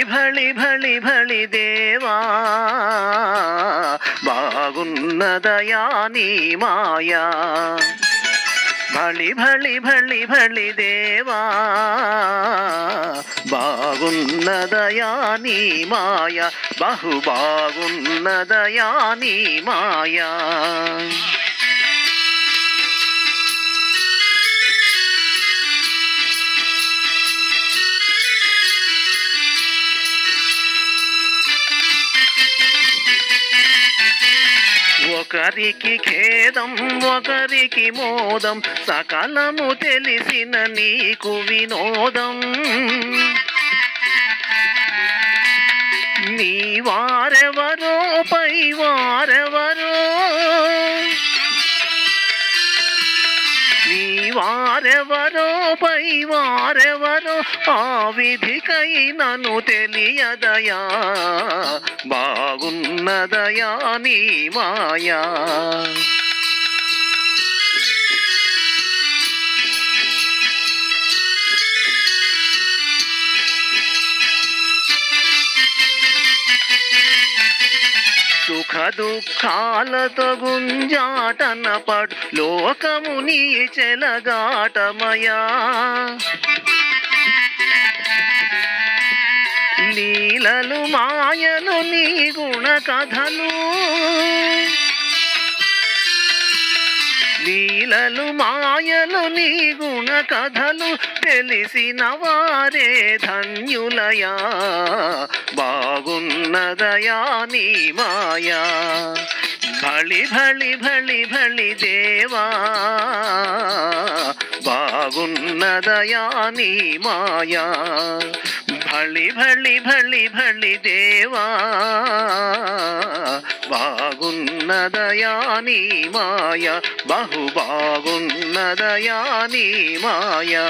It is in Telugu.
భళి భళి భళి దేవా బాగున్నదయా నీ మాయా భళి భళి భళి భళి దేవా బాగున్నదయా నీ మాయ బహు బాగున్నదయా నీ మాయా ఒకరికి ఖేదం ఒకరికి మోదం సకలము తెలిసిన నీకు వినోదం నీ వారెవరో పై వారెవరో నీ వారెవరో పై వారెవరో ఆ విధికై నన్ను తెలియదయా బాగున్నదయా నీ మాయా సుఖ దుఃఖాలతో గుంజాటన పడు లోకము నీ చెలగాటమయా లీలలు మాయలు నీ గుణ కథలు లీలలు మాయలు నీ గుణ కథలు తెలిసిన వారే ధన్యులయా బాగున్నదయా నీ మాయా భళి భళి భళి భళి దేవా బాగున్నదయా నీ మాయా భళి భళి భళి భళి దేవా బాగున్నదయా నీ మాయ బహు బాగున్నదయా నీ మాయా